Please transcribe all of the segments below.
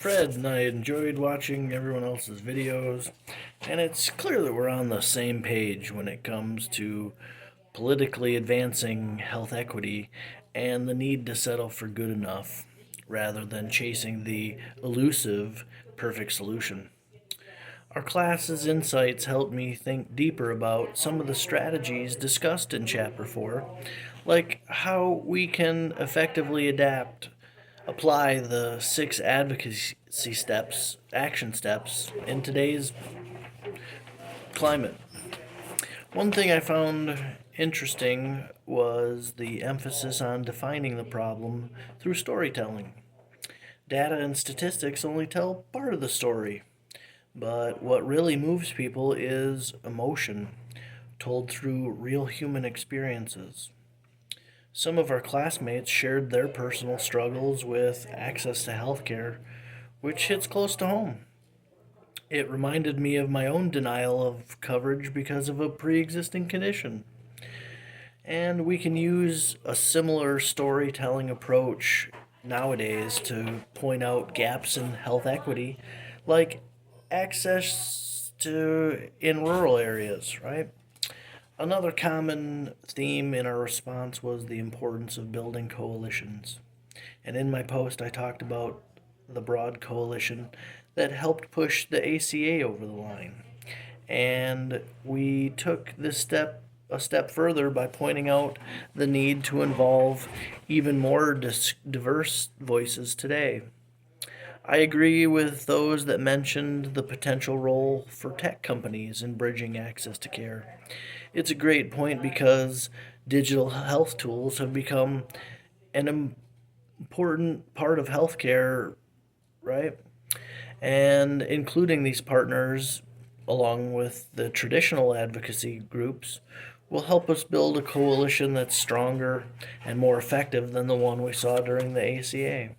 Fred, and I enjoyed watching everyone else's videos, and it's clear that we're on the same page when it comes to politically advancing health equity and the need to settle for good enough rather than chasing the elusive perfect solution. Our class's insights helped me think deeper about some of the strategies discussed in Chapter 4, like how we can effectively apply the six advocacy action steps in today's climate. One thing I found interesting was the emphasis on defining the problem through storytelling. Data and statistics only tell part of the story, but what really moves people is emotion, told through real human experiences. Some of our classmates shared their personal struggles with access to healthcare, which hits close to home. It reminded me of my own denial of coverage because of a pre existing condition. And we can use a similar storytelling approach nowadays to point out gaps in health equity, like access to in rural areas, right? Another common theme in our response was the importance of building coalitions. And in my post, I talked about the broad coalition that helped push the ACA over the line. And we took this step a step further by pointing out the need to involve even more diverse voices today. I agree with those that mentioned the potential role for tech companies in bridging access to care. It's a great point because digital health tools have become an important part of healthcare, right? And including these partners, along with the traditional advocacy groups, will help us build a coalition that's stronger and more effective than the one we saw during the ACA.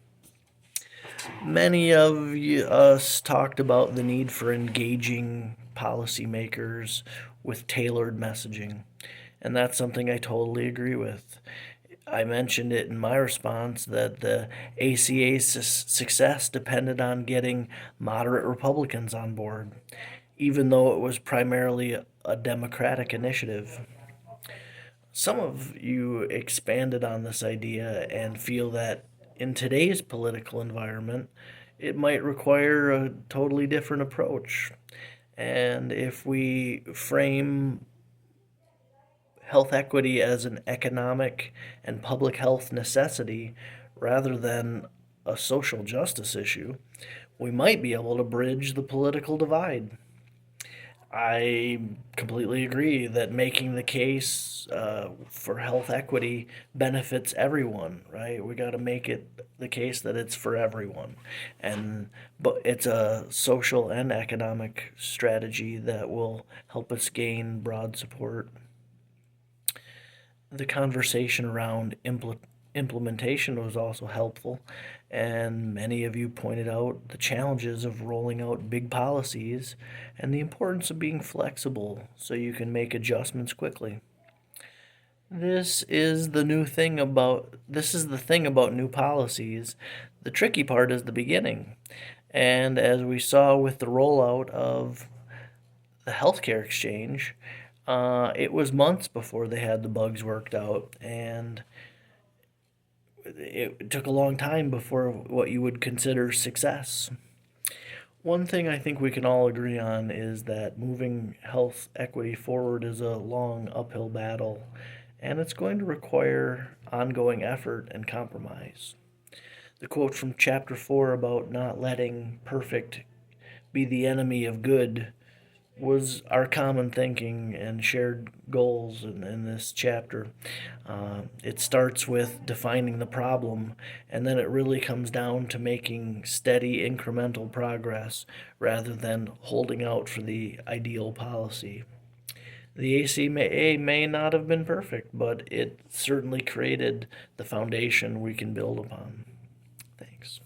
Many of us talked about the need for engaging policymakers with tailored messaging, and that's something I totally agree with. I mentioned it in my response that the ACA's success depended on getting moderate Republicans on board, even though it was primarily a Democratic initiative. Some of you expanded on this idea and feel that in today's political environment, it might require a totally different approach. And if we frame health equity as an economic and public health necessity rather than a social justice issue, we might be able to bridge the political divide. I completely agree that making the case for health equity benefits everyone, right? We got to make it the case that it's for everyone, and but it's a social and economic strategy that will help us gain broad support. The conversation around implementation was also helpful, and many of you pointed out the challenges of rolling out big policies and the importance of being flexible so you can make adjustments quickly. This is the thing about new policies. The tricky part is the beginning. And as we saw with the rollout of the healthcare exchange, it was months before they had the bugs worked out, and it took a long time before what you would consider success. One thing I think we can all agree on is that moving health equity forward is a long uphill battle, and it's going to require ongoing effort and compromise. The quote from Chapter 4 about not letting perfect be the enemy of good was our common thinking and shared goals in this chapter. It starts with defining the problem, and then it really comes down to making steady incremental progress rather than holding out for the ideal policy. The ACA may not have been perfect, but it certainly created the foundation we can build upon. Thanks.